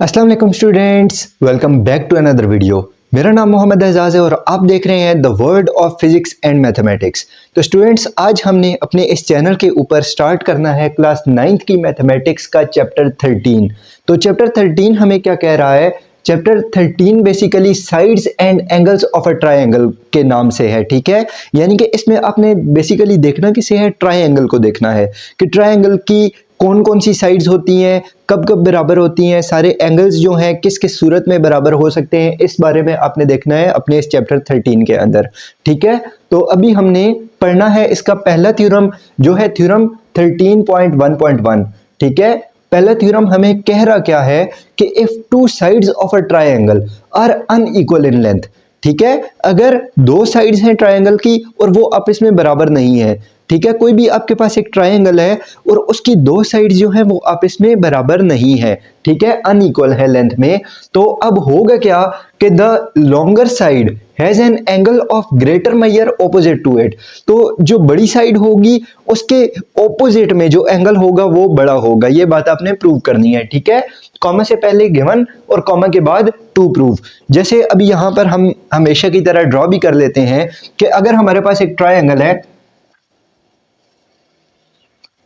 अस्सलाम वालेकुम students, welcome back to another video. मेरा नाम मोहम्मद एजाज है और आप देख रहे हैं the world of physics and mathematics. तो स्टूडेंट्स, आज हमने अपने इस चैनल के ऊपर स्टार्ट करना है क्लास 9th की मैथमेटिक्स का चैप्टर 13। तो चैप्टर 13 हमें क्या कह रहा है? Chapter 13 basically sides and angles of a triangle के नाम से है, ठीक है। यानी कि इसमें आपने बेसिकली देखना किसे है, ट्रायंगल को देखना है कि ट्रायंगल की कौन कौन सी साइड्स होती हैं, कब कब बराबर होती हैं, सारे एंगल्स जो हैं किस किस सूरत में बराबर हो सकते हैं, इस बारे में आपने देखना है अपने इस चैप्टर 13 के अंदर, ठीक है। तो अभी हमने पढ़ना है इसका पहला थ्योरम जो है थ्योरम 13.1.1, ठीक है। पहला थ्योरम हमें कह रहा क्या है कि if two sides of a triangle are unequal in length, ठीक है। अगर दो साइड्स हैं ट्रायंगल की और वो आपस में बराबर नहीं है, ठीक है। कोई भी आपके पास एक ट्रायंगल है और उसकी दो साइड जो है वो आपस में बराबर नहीं है, ठीक है, अनइक्वल है लेंथ में। तो अब होगा क्या कि the longer side has an angle of greater measure opposite to it. तो जो बड़ी साइड होगी उसके ऑपोजिट में जो एंगल होगा वो बड़ा होगा। ये बात आपने प्रूव करनी है, ठीक है। कॉमा से पहले गिवन और कॉमा के बाद टू प्रूव। जैसे अभी यहां पर हम हमेशा की तरह ड्रॉ भी कर लेते हैं कि अगर हमारे पास एक ट्रायंगल है,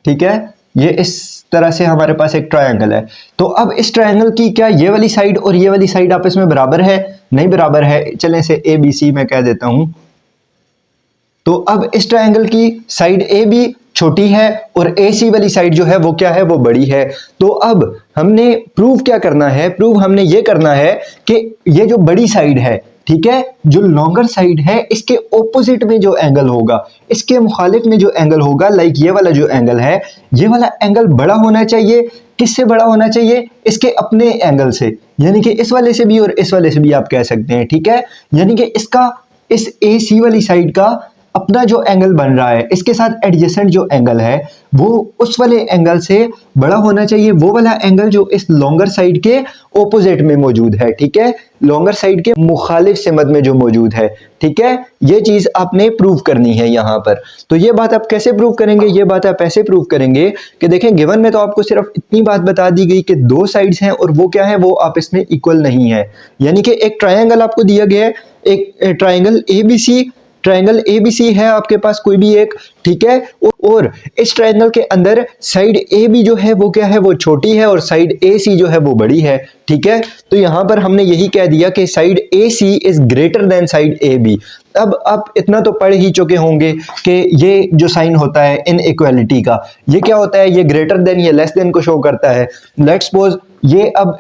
ठीक है, ये इस तरह से हमारे पास एक ट्रायंगल है। तो अब इस ट्रायंगल की क्या ये वाली साइड और ये वाली साइड आपस में बराबर है? नहीं बराबर है। चलें इसे ए बी सी मैं कह देता हूं। तो अब इस ट्रायंगल की साइड ए बी छोटी है और ए सी वाली साइड जो है वो क्या है, वो बड़ी है। तो अब हमने प्रूव क्या करना है? प्रूव हमने ये करना है कि ये जो बड़ी साइड है, ठीक है, जो लॉन्गर साइड है, इसके ऑपोजिट में जो एंगल होगा, इसके मुखालिफ में जो एंगल होगा, लाइक ये वाला जो एंगल है, ये वाला एंगल बड़ा होना चाहिए। किससे बड़ा होना चाहिए? इसके अपने एंगल से, यानी कि इस वाले से भी और इस वाले से भी आप कह सकते हैं, ठीक है। यानी कि इसका इस ए सी वाली साइड का अपना जो एंगल बन रहा है, इसके साथ एडजेसेंट जो एंगल है वो उस वाले एंगल से बड़ा होना चाहिए, वो वाला एंगल जो इस लॉन्गर साइड के ऑपोजिट में मौजूद है, ठीक है, लॉन्गर साइड के मुखालिफ सिमत में जो मौजूद है, ठीक है। ये चीज आपने प्रूव करनी है यहां पर। तो ये बात आप कैसे प्रूव करेंगे? ये बात आप ऐसे प्रूव करेंगे कि देखें, गिवन में तो आपको सिर्फ इतनी बात बता दी गई कि दो साइड्स हैं और वो क्या है, वो आपस में इक्वल नहीं है। यानी कि एक ट्रायंगल आपको दिया गया है, एक ट्रायंगल एबीसी, ट्रायंगल एबीसी है आपके पास कोई भी एक, ठीक है। और इस ट्रायंगल के अंदर साइड ए बी जो है वो क्या है, वो छोटी है और साइड ए सी जो है वो बड़ी है, ठीक है। तो यहां पर हमने यही कह दिया कि side A C is greater than side A B. अब आप इतना तो पढ़ ही चुके होंगे कि ये जो साइन होता है इनइक्वालिटी का, ये क्या होता है? ये ग्रेटर देन या लेस देन को शो करता है। लेट्स सपोज ये अब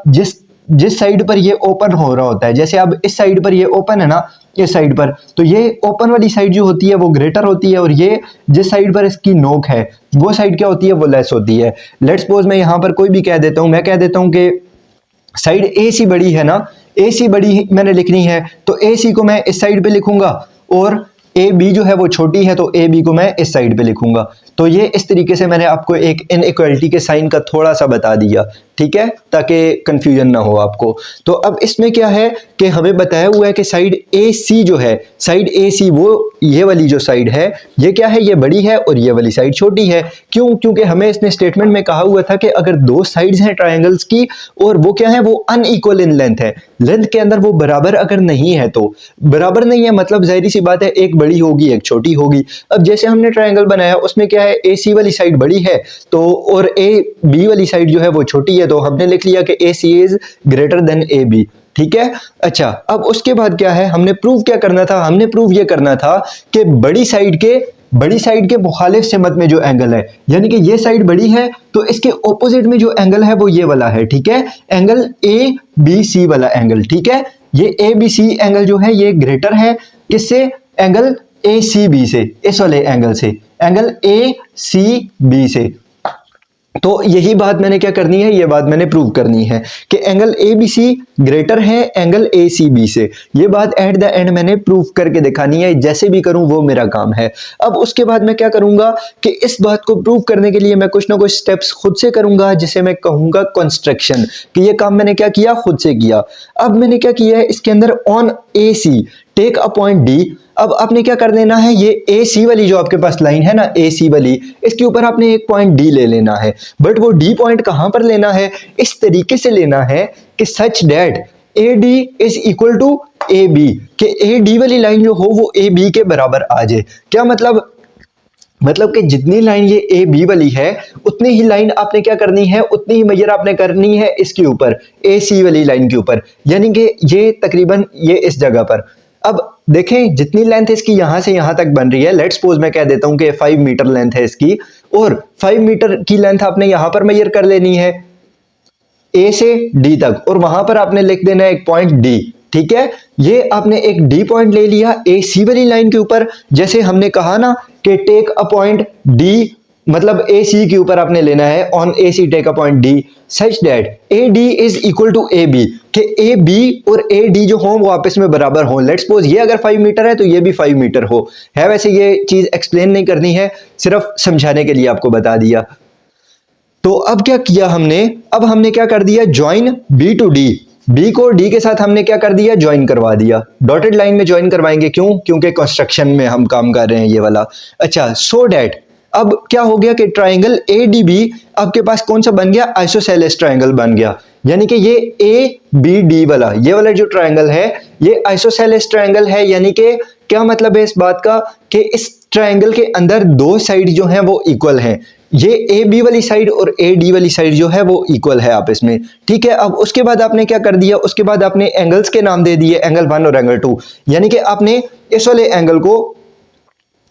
जिस साइड पर ये ओपन हो रहा होता है, जैसे अब इस साइड पर ये ओपन है ना, इस साइड पर, तो ये ओपन वाली साइड जो होती है वो ग्रेटर होती है और ये जिस साइड पर इसकी नोक है वो साइड क्या होती है, वो लेस होती है। लेट्स सपोज मैं यहां पर कोई भी कह देता हूं, मैं कह देता हूं कि साइड ए सी बड़ी है ना, ए सी बड़ी मैंने लिखनी है, तो ए सी को मैं इस साइड पे लिखूंगा और ए बी जो है वो छोटी है तो ए बी को मैं इस साइड पे लिखूंगा। तो ये इस तरीके से मैंने आपको एक इनइक्वालिटी के साइन का थोड़ा सा बता दिया, ठीक है, ताकि कंफ्यूजन ना हो आपको। तो अब इसमें क्या है कि हमें बताया हुआ है कि साइड ए सी जो है, साइड ए सी वो ये वाली जो साइड है, ये क्या है, ये बड़ी है और ये वाली साइड छोटी है। क्यों? क्योंकि हमें इसने स्टेटमेंट में कहा हुआ था कि अगर दो साइड्स हैं ट्रायंगल्स की और वो क्या है, वो अनइक्वल इन लेंथ है, लेंथ के अंदर वो बराबर अगर नहीं है, तो बराबर नहीं है मतलब जाहिर सी बात है एक बड़ी होगी एक छोटी होगी। अब जैसे हमने ट्रायंगल बनाया उसमें क्या है, ए सी वाली साइड बड़ी है तो और ए बी वाली साइड जो है वो छोटी है, तो हमने लिख लिया कि A C is greater than A B, ठीक है। अच्छा, अब उसके बाद क्या है, हमने प्रूव क्या करना था? हमने प्रूव ये करना था कि बड़ी साइड के मुखालिफ सिमत में जो एंगल है, यानी कि ये साइड बड़ी है तो इसके ऑपोजिट में जो एंगल है वो ये वाला है, ठीक है, एंगल ए बी सी वाला एंगल, ठीक है। ये ए बी सी एंगल जो है ये ग्रेटर है किससे? एंगल ए सी बी से, इस वाले एंगल से, एंगल ए सी बी से। तो यही बात मैंने क्या करनी है, ये बात मैंने प्रूव करनी है कि angle A B C greater है एंगल ए सी बी से। ये बात एट द एंड मैंने प्रूव करके दिखानी है, जैसे भी करूं वो मेरा काम है। अब उसके बाद मैं क्या करूंगा कि इस बात को प्रूव करने के लिए मैं कुछ ना कुछ स्टेप्स खुद से करूंगा, जिसे मैं कहूंगा कंस्ट्रक्शन, कि ये काम मैंने क्या किया, खुद से किया। अब मैंने क्या किया है, इसके अंदर on A C take a point D. अब आपने क्या कर लेना है, ये ए सी वाली जो आपके पास लाइन है ना, ए सी वाली, इसके ऊपर आपने एक पॉइंट डी ले लेना है। बट वो डी पॉइंट कहां पर लेना है, इस तरीके से लेना है कि such that A D is equal to A B, कि ए डी वाली लाइन जो हो वो ए बी के बराबर आ जाए। क्या मतलब कि जितनी लाइन ये ए बी वाली है उतनी ही लाइन आपने क्या करनी है, उतनी ही मेजर आपने करनी है इसके ऊपर, ए सी वाली लाइन के ऊपर, यानी कि ये तकरीबन ये इस जगह पर। अब देखें जितनी लेंथ इसकी यहां से यहां तक बन रही है, लेट्स सपोज मैं कह देता हूं कि 5 मीटर लेंथ है इसकी, और 5 मीटर की लेंथ आपने यहां पर मेजर कर लेनी है ए से डी तक, और वहां पर आपने लिख देना है एक पॉइंट डी। ठीक है, ये आपने एक डी पॉइंट ले लिया ए सी वाली लाइन के ऊपर, जैसे हमने कहा ना कि टेक अ पॉइंट डी, मतलब ए सी के ऊपर आपने लेना है, on A C take a point D such that A D is equal to A B, कि ए बी और ए डी जो हो वो आपस में बराबर हो। लेट्स सपोज ये अगर 5 मीटर है तो ये भी 5 मीटर हो, है वैसे ये चीज एक्सप्लेन नहीं करनी है, सिर्फ समझाने के लिए आपको बता दिया। तो अब क्या किया हमने, अब हमने क्या कर दिया, join B to D, B को डी के साथ हमने क्या कर दिया, ज्वाइन करवा दिया, डॉटेड लाइन में ज्वाइन करवाएंगे, क्यों, क्योंकि कंस्ट्रक्शन में हम काम कर रहे हैं ये वाला। अच्छा, सो डैट अब क्या हो गया कि ट्राइंगल ए डी बी आपके पास कौन सा बन गया, आइसोसेलेस ट्राइंगल बन गया, यानी कि ये ए बी डी वाला, ये वाला जो ट्राइंगल है ये आइसोसेलेस ट्राइंगल है। यानी कि क्या मतलब है इस बात का कि इस ट्राइंगल के अंदर दो साइड जो हैं वो इक्वल हैं, ये ए बी वाली साइड और ए डी वाली साइड जो है वो इक्वल है आपस में। ठीक है, अब उसके बाद आपने क्या कर दिया, उसके बाद आपने एंगल्स के नाम दे दिए, एंगल 1 और एंगल 2, यानी कि आपने इस वाले एंगल को,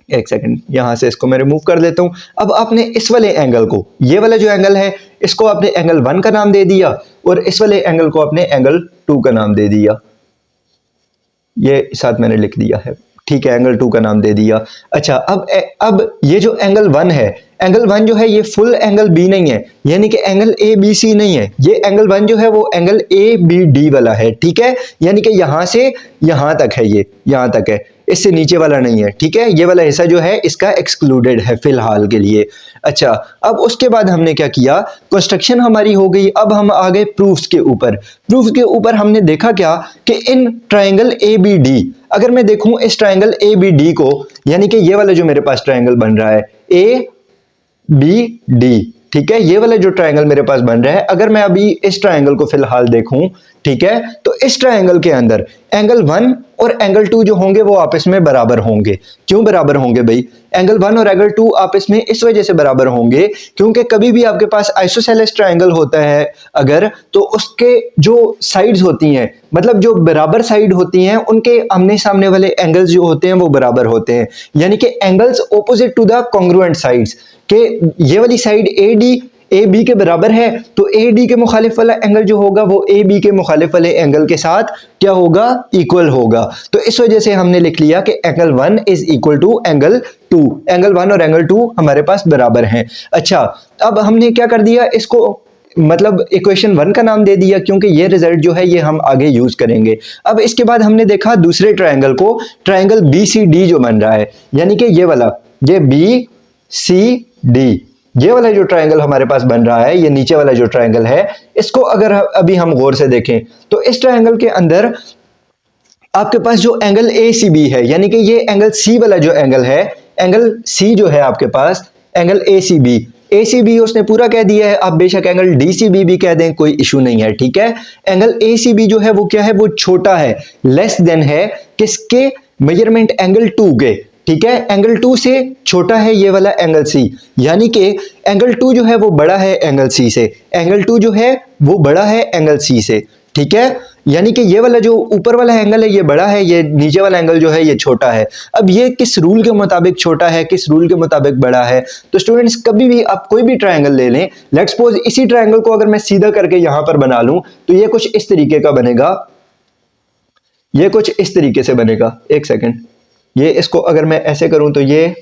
एक सेकंड यहां से इसको मैं रिमूव कर देता हूं, अब आपने इस वाले एंगल को, ये वाला जो एंगल है इसको आपने एंगल 1 का नाम दे दिया, और इस वाले एंगल को आपने एंगल 2 का नाम दे दिया, ये साथ मैंने लिख दिया है। ठीक है, एंगल 2 का नाम दे दिया। अच्छा, अब ये जो एंगल 1 है, एंगल 1 जो है ये फुल एंगल बी नहीं है, यानी कि एंगल ए बी सी नहीं है, ये एंगल 1 जो है वो एंगल ए बी डी वाला है। ठीक है, यानी कि यहां से यहां तक है, ये यहां तक है, इससे नीचे वाला नहीं है। ठीक है, ये वाला हिस्सा जो है इसका एक्सक्लूडेड है फिलहाल के लिए। अच्छा, अब उसके बाद हमने क्या किया, कंस्ट्रक्शन हमारी हो गई, अब हम आ गए प्रूफ्स के ऊपर। प्रूफ के ऊपर हमने देखा क्या कि in triangle A B D, अगर मैं देखूं इस ट्राइंगल ए बी डी को, यानी कि ये वाला जो मेरे पास ट्राइंगल बन रहा है ए बी डी, ठीक है, ये वाला जो ट्राइंगल मेरे पास बन रहा है, अगर मैं अभी इस ट्राइंगल को फिलहाल देखूं, ठीक है, तो इस ट्राइंगल के अंदर एंगल 1 और एंगल 2 जो होंगे वो आपस में बराबर होंगे। क्यों बराबर होंगे भाई, एंगल 1 और एंगल 2 आपस में इस वजह से बराबर होंगे क्योंकि कभी भी आपके पास आइसोसेलेस ट्राइंगल होता है अगर, तो उसके जो साइड्स होती हैं, मतलब जो बराबर साइड होती हैं, उनके आमने सामने वाले एंगल्स जो होते हैं वो बराबर होते हैं, यानी कि angles opposite to the congruent sides, के ये वाली side A D A B के बराबर है, तो ए डी के मुखालिफ वाला एंगल जो होगा वो ए बी के मुखालिफ वाले एंगल के साथ क्या होगा, इक्वल होगा। तो इस वजह से हमने लिख लिया कि angle 1 is equal to angle 2, angle 1 और एंगल 2 हमारे पास बराबर हैं। अच्छा, अब हमने क्या कर दिया, इसको मतलब इक्वेशन 1 का नाम दे दिया, क्योंकि ये रिजल्ट जो है ये हम आगे यूज करेंगे। अब इसके बाद हमने देखा दूसरे ट्राइंगल को, ट्राइंगल बी सी डी जो बन रहा है, यानी कि ये वाला, ये बी सी डी, ये वाला जो ट्राइंगल हमारे पास बन रहा है, ये नीचे वाला जो ट्राइंगल है, इसको अगर अभी हम गौर से देखें तो इस ट्राइंगल के अंदर आपके पास जो एंगल ए सी बी है, यानी कि ये एंगल सी वाला जो एंगल है, एंगल सी जो है आपके पास एंगल ए सी बी उसने पूरा कह दिया है, आप बेशक एंगल डी सी बी भी कह दें, कोई इशू नहीं है। ठीक है, एंगल ए सी बी जो है वो क्या है, वो छोटा है, लेस देन है किसके, मेजरमेंट एंगल 2 के। ठीक है, एंगल 2 से छोटा है ये वाला एंगल सी, यानी कि एंगल 2 जो है वो बड़ा है एंगल सी से, एंगल 2 जो है वो बड़ा है एंगल सी से। ठीक है, यानी कि ये वाला जो ऊपर वाला एंगल है ये बड़ा है, ये नीचे वाला एंगल जो है ये छोटा है। अब ये किस रूल के मुताबिक छोटा है, किस रूल के मुताबिक बड़ा है, तो स्टूडेंट्स कभी भी आप कोई भी ट्राइंगल ले लें, लेट्स सपोज इसी ट्राइंगल को अगर मैं सीधा करके यहां पर बना लूं तो ये कुछ इस तरीके का बनेगा, ये कुछ इस तरीके से बनेगा। एक सेकेंड, ये इसको अगर मैं ऐसे करूं तो ये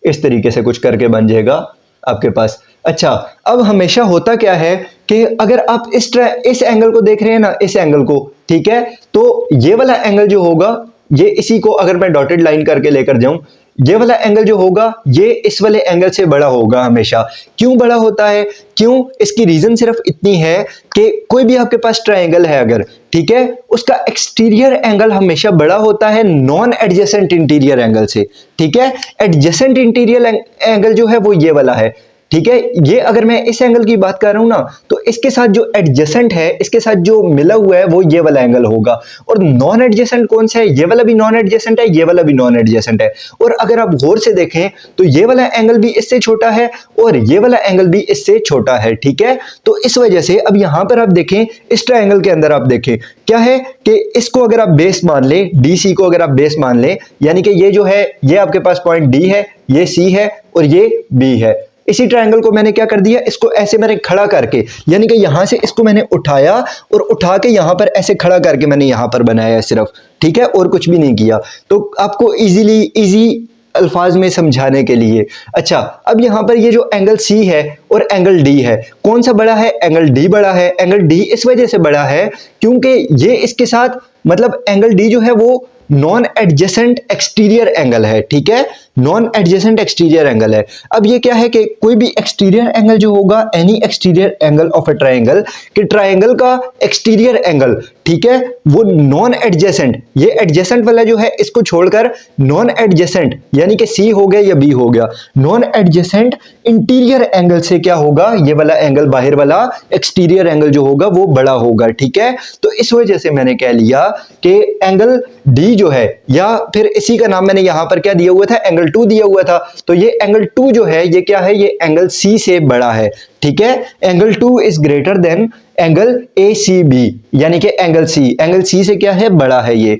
इस तरीके से कुछ करके बन जाएगा आपके पास। अच्छा, अब हमेशा होता क्या है कि अगर आप इस एंगल को देख रहे हैं ना, इस एंगल को, ठीक है, तो ये वाला एंगल जो होगा, ये इसी को अगर मैं डॉटेड लाइन करके लेकर जाऊं, ये वाला एंगल जो होगा ये इस वाले एंगल से बड़ा होगा हमेशा। क्यों बड़ा होता है, क्यों, इसकी रीजन सिर्फ इतनी है कि कोई भी आपके पास ट्राइंगल है अगर, ठीक है, उसका एक्सटीरियर एंगल हमेशा बड़ा होता है नॉन एडजेसेंट इंटीरियर एंगल से। ठीक है, एडजेसेंट इंटीरियर एंगल जो है वो ये वाला है, ठीक है। ये अगर मैं इस एंगल की बात कर रहा हूं ना, तो इसके साथ जो एडजेसेंट है, इसके साथ जो मिला हुआ है, वो ये वाला एंगल होगा। और नॉन एडजेसेंट कौन सा है? ये वाला भी नॉन एडजेसेंट है, ये वाला भी नॉन एडजेसेंट है। और अगर आप गौर से देखें तो ये वाला एंगल भी इससे छोटा है और ये वाला एंगल भी इससे छोटा है, ठीक है। तो इस वजह से अब यहां पर आप देखें, इस ट्रायंगल के अंदर आप देखें क्या है कि इसको अगर आप बेस मान ले, डीसी को अगर आप बेस मान ले, यानी कि ये जो है ये आपके पास पॉइंट डी है, ये सी है और ये बी है। इसी ट्रायंगल को मैंने क्या कर दिया, इसको ऐसे मैंने खड़ा करके, यानी कि यहां से इसको मैंने उठाया और उठा के यहां पर ऐसे खड़ा करके मैंने यहां पर बनाया सिर्फ, ठीक है, और कुछ भी नहीं किया। तो आपको इजी अल्फाज में समझाने के लिए। अच्छा, अब यहां पर ये जो एंगल सी है और एंगल डी है, कौन सा बड़ा है? एंगल डी बड़ा है। एंगल डी इस वजह से बड़ा है क्योंकि ये इसके साथ, मतलब एंगल डी जो है वो नॉन एडजेसेंट एक्सटीरियर एंगल है, ठीक है, नॉन एडजेसेंट एक्सटीरियर एंगल है। अब ये क्या है कि कोई भी एक्सटीरियर एंगल जो होगा, any exterior angle of a triangle, कि ट्रायंगल का एक्सटीरियर एंगल, ठीक है, वो नॉन एडजेसेंट, ये एडजेसेंट वाला जो है इसको छोड़कर नॉन एडजेसेंट, यानी कि सी हो गया या बी हो गया, नॉन एडजेसेंट इंटीरियर एंगल से क्या होगा, ये वाला एंगल, बाहर वाला एक्सटीरियर एंगल जो होगा वो बड़ा होगा, ठीक है। तो इस वजह से मैंने कह लिया कि एंगल डी जो है, या फिर इसी का नाम मैंने यहां पर क्या दिया हुआ था, एंगल 2 दिया हुआ था। तो ये एंगल 2 जो है ये क्या है, ये एंगल सी से बड़ा है, ठीक है। Angle 2 is greater than angle A C B, यानी कि एंगल सी से क्या है, बड़ा है ये।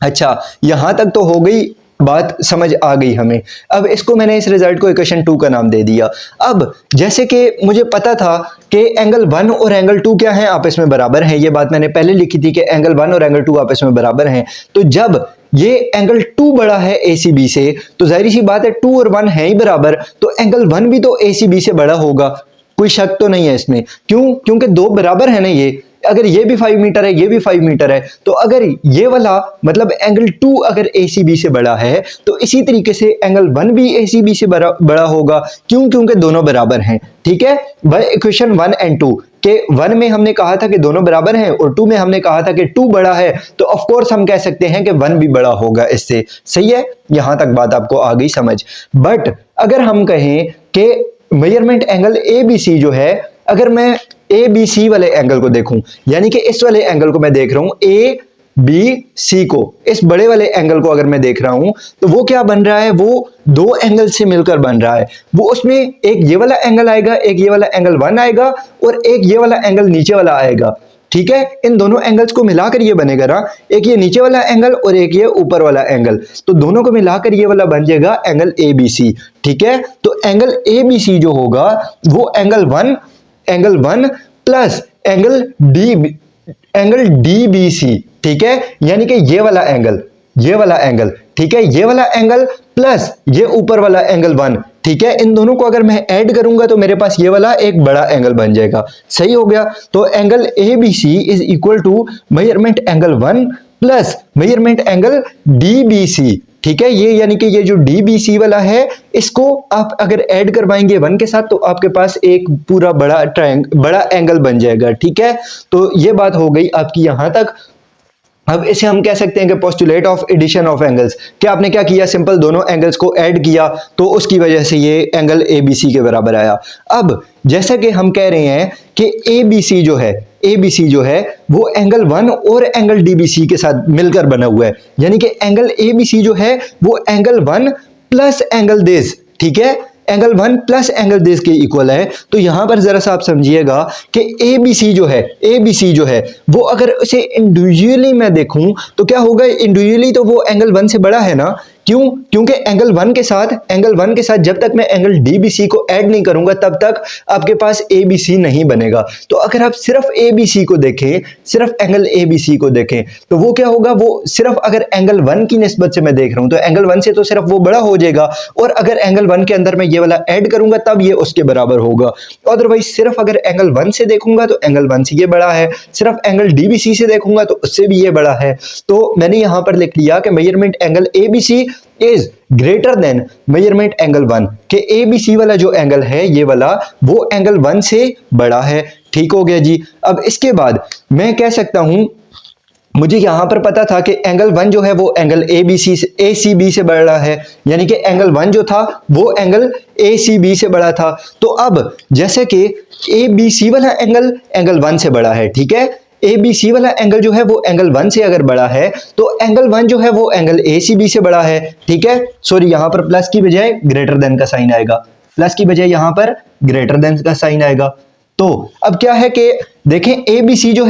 अच्छा, यहां तक तो हो गई बात, समझ आ गई हमें। अब इसको मैंने, इस रिजल्ट को इक्वेशन 2 का नाम दे दिया। अब जैसे कि मुझे पता था कि एंगल 1 और एंगल 2 क्या है, आपस में बराबर हैं, ये बात मैंने पहले लिखी थी कि एंगल 1 और एंगल 2 आपस में बराबर हैं। तो जब ये एंगल 2 बड़ा है ACB से, तो जाहिर सी बात है 2 और 1 है ही बराबर, तो एंगल 1 भी तो ACB से बड़ा होगा, कोई शक तो नहीं है इसमें। क्यों? क्योंकि दो बराबर है ना ये। अगर ये भी 5 मीटर है, ये भी 5 मीटर है, तो अगर ये वाला मतलब एंगल 2 अगर ACB से बड़ा है, तो इसी तरीके से एंगल 1 भी ACB से बड़ा होगा। क्यों? क्योंकि दोनों बराबर हैं, ठीक है। बाय इक्वेशन 1 एंड 2 के 1 में हमने कहा था कि दोनों बराबर हैं और 2 में हमने कहा था कि 2 बड़ा है, तो ऑफ कोर्स हम कह सकते हैं कि 1 भी बड़ा होगा इससे। सही है, यहां तक बात आपको आ गई समझ। बट अगर हम कहें कि मेजरमेंट एंगल ABC जो है, अगर मैं ABC वाले एंगल को देखूं, यानी कि इस वाले एंगल को मैं देख रहा हूं ABC को, इस बड़े वाले एंगल को अगर मैं देख रहा हूं, तो वो क्या बन रहा है, वो दो एंगल से मिलकर बन रहा है। वो उसमें एक ये वाला एंगल आएगा, एक ये वाला एंगल 1 आएगा और एक ये वाला एंगल नीचे वाला आएगा, ठीक है। इन दोनों एंगल्स को मिलाकर ये बनेगा ना, एक ये नीचे वाला एंगल और एक ये ऊपर वाला एंगल, तो दोनों को मिलाकर ये वाला बन जाएगा एंगल ABC, ठीक है। तो एंगल ABC जो होगा वो एंगल 1 प्लस एंगल DBC, ठीक है, यानी कि ये वाला एंगल, ठीक है, ये वाला एंगल प्लस ये ऊपर वाला एंगल 1, ठीक है। इन दोनों को अगर मैं ऐड करूंगा तो मेरे पास ये वाला एक बड़ा एंगल बन जाएगा। सही हो गया। तो angle ABC is equal to measurement angle 1 plus measurement angle DBC, ठीक है। ये यानी कि ये जो DBC वाला है, इसको आप अगर ऐड करवाएंगे 1 के साथ, तो आपके पास एक पूरा बड़ा एंगल बन जाएगा, ठीक है। तो ये बात हो गई आपकी यहां तक। अब इसे हम कह सकते हैं कि postulate of addition of angles, कि आपने क्या किया, सिंपल दोनों एंगल्स को ऐड किया तो उसकी वजह से ये एंगल ABC के बराबर आया। अब जैसा कि हम कह रहे हैं कि ABC जो है वो एंगल 1 और एंगल DBC के साथ मिलकर बना हुआ है, यानी कि एंगल ABC जो है वो एंगल 1 प्लस एंगल दिस, ठीक है, एंगल 1 प्लस एंगल दिस के इक्वल है। तो यहां पर जरा सा आप समझिएगा कि ABC जो है वो अगर उसे इंडिविजुअली मैं देखूं तो क्या होगा, इंडिविजुअली तो वो एंगल 1 से बड़ा है ना। क्यों? क्योंकि एंगल 1 के साथ जब तक मैं एंगल DBC को ऐड नहीं करूंगा तब तक आपके पास ABC नहीं बनेगा। तो अगर आप सिर्फ ABC को देखें, सिर्फ एंगल ABC को देखें, तो वो क्या होगा, वो सिर्फ अगर एंगल 1 की निस्बत से मैं देख रहा हूं तो एंगल 1 से तो सिर्फ वो बड़ा हो जाएगा, और अगर एंगल 1 के अंदर मैं ये वाला ऐड करूंगा तब ये उसके बराबर होगा। अदरवाइज सिर्फ अगर एंगल 1 से देखूंगा तो एंगल 1 से ये बड़ा है, सिर्फ एंगल DBC से देखूंगा तो उससे भी ये बड़ा है। तो मैंने यहां पर लिख लिया कि measurement angle ABC is greater then measurement angle 1, के ABC वाला जो एंगल है ये वाला, वो एंगल 1 से बड़ा है। ठीक हो गया जी। अब इसके बाद मैं कह सकता हूं मुझे यहाँ पर पता था कि एंगल 1 जो है वो एंगल ACB से बड़ा है, यानी कि एंगल 1 जो था वो एंगल ACB से बड़ा था। तो अब जैसे कि ABC वाला एंगल 1 से बड़ा है, ठीक है, ABC वाला एंगल जो है वो एंगल 1 से अगर बड़ा है तो एंगल 1 जो है वो एंगल ACB से बड़ा है, ठीक है। सॉरी, यहाँ पर प्लस की बजाय ग्रेटर देन का साइन आएगा, प्लस की बजाय यहाँ पर ग्रेटर देन का साइन आएगा। तो अब क्या है कि देखें ABC जो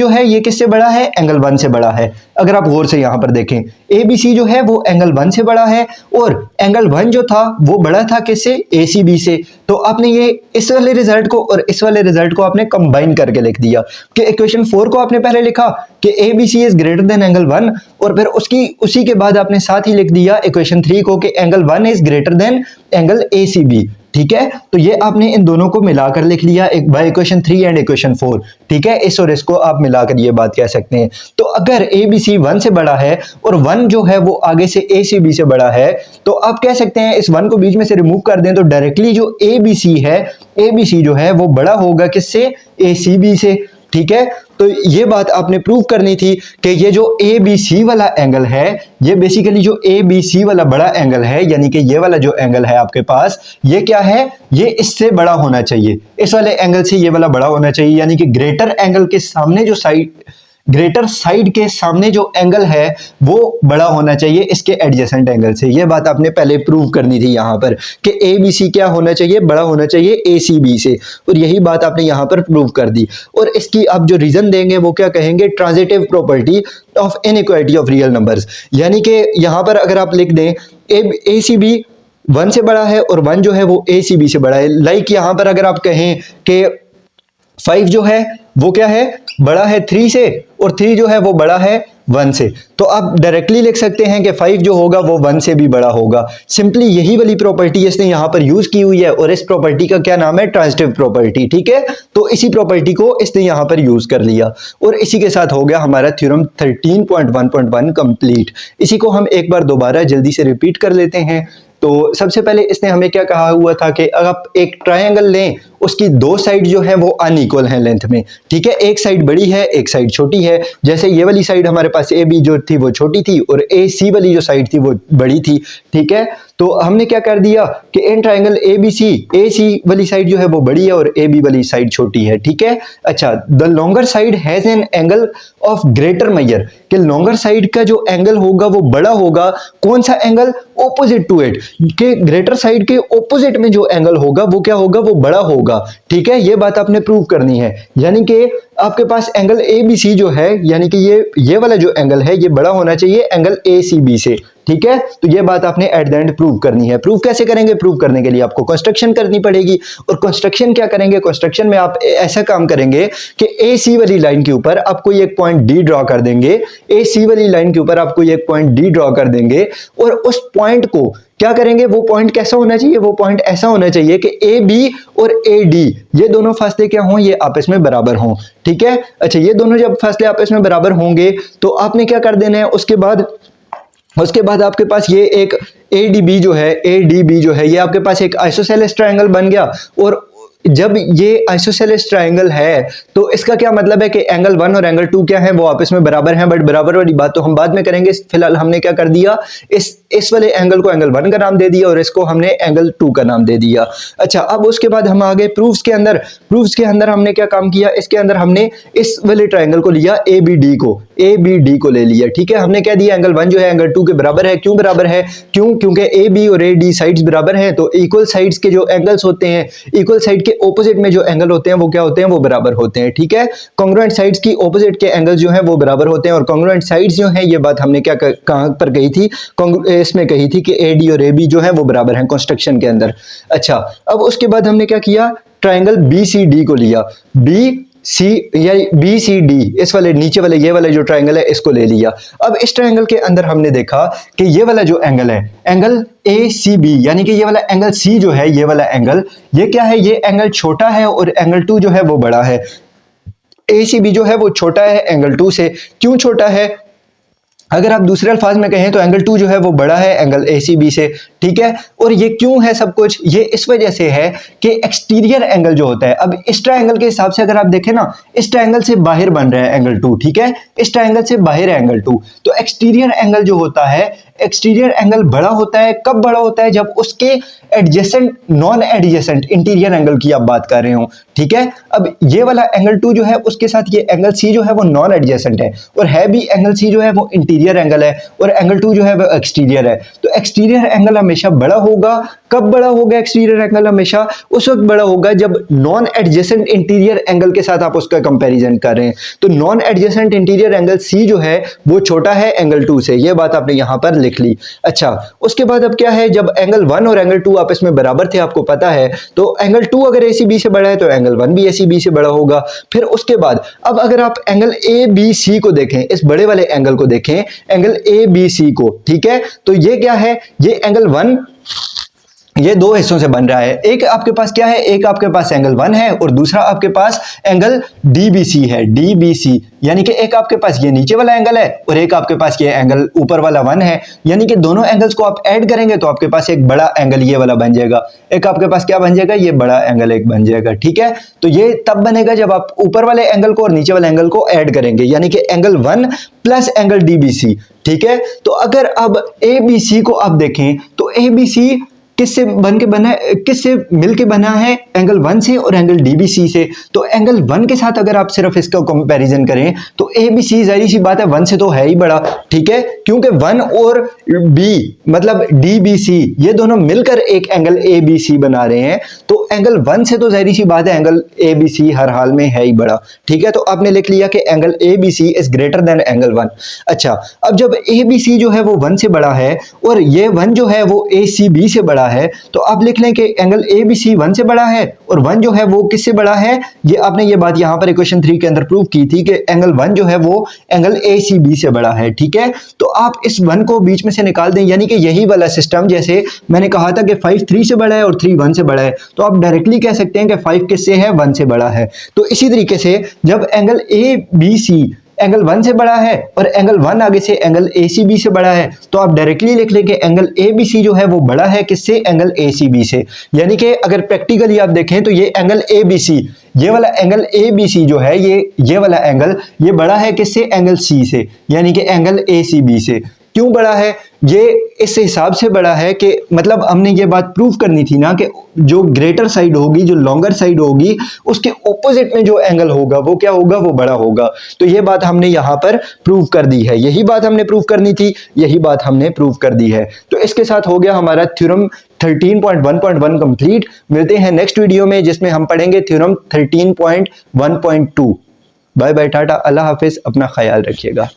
है ये किससे बड़ा है, एंगल 1 से बड़ा है। अगर आप गौर से यहां पर देखें ABC जो है वो एंगल 1 से बड़ा है और एंगल 1 जो था वो बड़ा था किससे, ACB से। तो आपने ये इस वाले रिजल्ट को और इस वाले रिजल्ट को आपने कंबाइन करके लिख दिया कि इक्वेशन 4 को आपने पहले लिखा कि ABC is greater than angle 1 और फिर उसी के बाद आपने साथ ही लिख दिया इक्वेशन 3 को कि angle 1 is greater than angle ACB, ठीक है। तो ये आपने इन दोनों को मिलाकर लिख लिया एक बाय इक्वेशन 3 एंड इक्वेशन 4, ठीक है। इस और इसको आप मिलाकर ये बात कह सकते हैं। तो अगर ABC 1 से बड़ा है और 1 जो है वो आगे से ACB से बड़ा है तो आप कह सकते हैं इस 1 को बीच में से रिमूव कर दें तो डायरेक्टली जो ABC जो है वो बड़ा होगा किससे, ACB से, ठीक है। तो ये बात आपने प्रूव करनी थी कि ये जो ABC वाला एंगल है, ये बेसिकली जो ABC वाला बड़ा एंगल है, यानी कि ये वाला जो एंगल है आपके पास, ये क्या है, ये इससे बड़ा होना चाहिए, इस वाले एंगल से ये वाला बड़ा होना चाहिए, यानी कि ग्रेटर साइड के सामने जो एंगल है वो बड़ा होना चाहिए इसके एडजेसेंट एंगल से। ये बात आपने पहले प्रूव करनी थी यहां पर कि ABC क्या होना चाहिए, बड़ा होना चाहिए ACB से, और यही बात आपने यहां पर प्रूव कर दी। और इसकी आप जो रीजन देंगे वो क्या कहेंगे, transitive property of inequality of real numbers, यानी कि यहां पर अगर आप लिख दें ACB 1 से बड़ा है और 1 जो है वो ACB से बड़ा है। लाइक यहां पर अगर आप कहें कि 5 जो है वो क्या है, बड़ा है 3 से और 3 जो है वो बड़ा है 1 से, तो आप डायरेक्टली लिख सकते हैं कि 5 जो होगा वो 1 से भी बड़ा होगा। सिंपली यही वाली प्रॉपर्टी इसने यहां पर यूज की हुई है और इस प्रॉपर्टी का क्या नाम है, ट्रांजिटिव प्रॉपर्टी, ठीक है। तो इसी प्रॉपर्टी को इसने यहां पर यूज कर लिया और इसी के साथ हो गया हमारा थ्योरम 13.1.1 कंप्लीट। इसी को हम एक बार दोबारा जल्दी से रिपीट कर लेते हैं। तो सबसे पहले इसने हमें क्या कहा हुआ था कि अगर आप एक ट्रायंगल लें उसकी दो साइड जो है वो अनइक्वल हैं लेंथ में, ठीक है, एक साइड बड़ी है एक साइड छोटी है। जैसे ये वाली साइड हमारे पास AB जो थी वो छोटी थी और AC वाली जो साइड थी वो बड़ी थी, ठीक है। तो हमने क्या कर दिया कि इन ट्रायंगल ABC AC वाली साइड जो है वो बड़ी है और AB वाली साइड छोटी है, ठीक है। अच्छा, the longer side has an angle of greater measure, कि लॉन्गर साइड का जो एंगल होगा वो बड़ा होगा। कौन सा एंगल, ऑपोजिट टू इट, के ग्रेटर साइड के ऑपोजिट में जो एंगल होगा वो क्या होगा, वो बड़ा होगा, ठीक है। ये बात आपने प्रूव करनी है, यानी कि आपके पास एंगल ABC जो है, यानी कि ये वाला जो एंगल है ये बड़ा होना चाहिए एंगल ACB से, ठीक है। तो ये बात आपने एट द एंड प्रूव करनी है। प्रूव कैसे करेंगे, प्रूव करने के लिए आपको कंस्ट्रक्शन करनी पड़ेगी। और कंस्ट्रक्शन क्या करेंगे, कंस्ट्रक्शन में आप ऐसा काम करेंगे कि AC वाली लाइन के ऊपर आप कोई एक पॉइंट D ड्रॉ कर देंगे, AC वाली लाइन के ऊपर आप कोई एक पॉइंट D ड्रॉ कर देंगे और उस पॉइंट को क्या करेंगे, वो पॉइंट कैसा होना चाहिए, वो पॉइंट ऐसा होना चाहिए कि AB और AD ये दोनों फासले क्या हों, ये आपस में बराबर हों, ठीक है। अच्छा, ये दोनों जब फासले आपस में बराबर होंगे तो आपने क्या कर देना है, उसके बाद आपके पास ये एक ADB जो है ये आपके पास एक आइसोसेलेस ट्रायंगल बन गया। और जब ये आइसोसेलेस ट्रायंगल है तो इसका क्या मतलब है कि एंगल 1 और एंगल 2 क्या है, वो आपस में बराबर हैं। बट बराबर वाली बात तो हम बाद में करेंगे, फिलहाल हमने क्या कर दिया, इस वाले एंगल को एंगल 1 का नाम दे दिया और इसको हमने एंगल 2 का नाम दे दिया। अच्छा, अब उसके बाद हम आ गए प्रूफ्स के अंदर हमने क्या काम किया, इसके अंदर हमने इस वाले ट्रायंगल को लिया, ABD को ले लिया, ठीक है। हमने क्या दिया, एंगल 1 जो है एंगल 2 के बराबर है। क्यों बराबर है, क्योंकि AB और AD साइड्स बराबर हैं, तो इक्वल साइड्स के जो एंगल्स होते हैं, इक्वल साइड के ऑपोजिट में जो एंगल होते हैं वो क्या होते हैं, वो बराबर होते हैं, ठीक है। कांग्रुएंट साइड्स की ऑपोजिट के एंगल्स जो हैं वो बराबर होते हैं। और कांग्रुएंट साइड्स जो हैं, ये बात हमने क्या कहां पर कही थी, इसमें कही थी कि AD और AB जो है वो बराबर हैं कंस्ट्रक्शन के अंदर। अच्छा, अब उसके बाद हमने क्या किया, ट्रायंगल BCD को लिया, BCD इस वाले नीचे वाले ये वाला जो ट्रायंगल है इसको ले लिया। अब इस ट्रायंगल के अंदर हमने देखा कि ये वाला जो एंगल है, एंगल ACB, यानी कि ये वाला एंगल C जो है, ये वाला एंगल, ये क्या है, ये एंगल छोटा है और एंगल 2 जो है वो बड़ा है। ACB जो है वो छोटा है एंगल 2 से। क्यों छोटा है, अगर आप दूसरे अल्फाज में कहें तो एंगल 2 जो है वो बड़ा है एंगल ACB से, ठीक है। और ये क्यों है सब कुछ, ये इस वजह से है कि एक्सटीरियर एंगल जो होता है, अब इस ट्रायंगल के हिसाब से अगर आप देखें ना, इस ट्रायंगल से बाहर बन रहा है एंगल 2, ठीक है, इस ट्रायंगल से बाहर है एंगल 2, तो एक्सटीरियर एंगल जो होता है, एक्सटीरियर एंगल बड़ा होता है। कब बड़ा होता है, जब उसके adjacent non adjacent interior angle की आप बात कर रहे हो, ठीक है। अब ये वाला एंगल 2 जो है उसके साथ ये एंगल C जो है वो नॉन एडजेसेंट है, और है भी एंगल C जो है वो इंटीरियर एंगल है, और एंगल 2 जो है वो एक्सटीरियर है। तो एक्सटीरियर एंगल हमेशा बड़ा होगा। कब बड़ा होगा एक्सटीरियर एंगल, हमेशा उस वक्त बड़ा होगा जब नॉन एडजेसेंट इंटीरियर एंगल के साथ आप उसका कंपैरिजन कर रहे हैं। तो non adjacent interior angle C जो है वो छोटा है एंगल 2 से, ये बात आपने यहां पर लिख ली। अच्छा, उसके बाद अब क्या है, जब एंगल 1 और एंगल 2 आपस में बराबर थे, आपको पता है, तो एंगल 2 अगर ACB से बड़ा है तो एंगल 1 भी ACB से बड़ा होगा। फिर उसके बाद अब अगर आप एंगल ABC को देखें, इस बड़े वाले एंगल को देखें, एंगल ABC को, ठीक है, तो ये क्या है, ये एंगल 1 ये दो हिस्सों से बन रहा है। एक आपके पास क्या है, एक आपके पास एंगल 1 है और दूसरा आपके पास एंगल DBC है, DBC, यानी कि एक आपके पास ये नीचे वाला एंगल है और एक आपके पास ये एंगल ऊपर वाला 1 है, यानी कि दोनों एंगल्स को आप ऐड करेंगे तो आपके पास एक बड़ा एंगल ये वाला बन जाएगा। एक आपके पास क्या बन जाएगा, ये बड़ा एंगल एक बन जाएगा, ठीक है। तो ये तब बनेगा जब आप ऊपर वाले एंगल को और नीचे वाले एंगल को ऐड करेंगे, यानी कि एंगल 1 प्लस एंगल DBC, ठीक है। तो अगर अब ABC को आप देखें तो ABC किससे बन के बना है, किससे मिलके बना है, एंगल 1 से और एंगल DBC से। तो एंगल 1 के साथ अगर आप सिर्फ इसका कंपैरिजन करें तो ABC जाहिर सी बात है 1 से तो है ही बड़ा, ठीक है, क्योंकि 1 और B मतलब DBC ये दोनों मिलकर एक एंगल ABC बना रहे हैं। तो एंगल 1 से तो जाहिर सी बात है एंगल ABC हर हाल में है ही बड़ा, ठीक है। तो आपने लिख लिया कि angle ABC is greater than angle 1। अच्छा, अब जब ABC जो है वो 1 से बड़ा है और ये 1 जो है वो ACB से बड़ा है, तो आप लिख लें कि एंगल ABC 1 से बड़ा है और 1 जो है वो किससे बड़ा है, ये आपने ये बात यहां पर इक्वेशन 3 के अंदर प्रूव की थी कि एंगल 1 जो है वो एंगल ACB से बड़ा है, ठीक है। तो आप इस 1 को बीच में से निकाल दें, यानी कि यही वाला सिस्टम, जैसे मैंने कहा था कि 5 3 से बड़ा है और 3 1 से बड़ा है, तो आप डायरेक्टली कह सकते हैं कि 5 किससे है, 1 से बड़ा है। तो इसी तरीके से जब एंगल ABC एंगल 1 से बड़ा है और एंगल 1 आगे से एंगल ACB से बड़ा है, तो आप डायरेक्टली लिख लें कि एंगल ABC जो है वो बड़ा है किससे, एंगल ACB से। यानी कि अगर प्रैक्टिकली आप देखें तो ये एंगल ABC, ये वाला एंगल ABC जो है, ये वाला एंगल ये बड़ा है किससे, एंगल C से, यानी कि एंगल ACB से। क्यों बड़ा है, ये इस हिसाब से बड़ा है कि मतलब हमने ये बात प्रूव करनी थी ना कि जो ग्रेटर साइड होगी, जो लॉन्गर साइड होगी, उसके ऑपोजिट में जो एंगल होगा वो क्या होगा, वो बड़ा होगा। तो ये बात हमने यहाँ पर प्रूव कर दी है, यही बात हमने प्रूव करनी थी, यही बात हमने प्रूव कर दी है। तो इसके साथ हो गया हमारा थ्योरम 13.1.1 कंप्लीट। मिलते हैं नेक्स्ट वीडियो में जिसमें हम पढ़ेंगे थ्योरम 13.1.2। बाय बाय, टाटा, अल्लाह हाफिज, अपना ख्याल रखिएगा।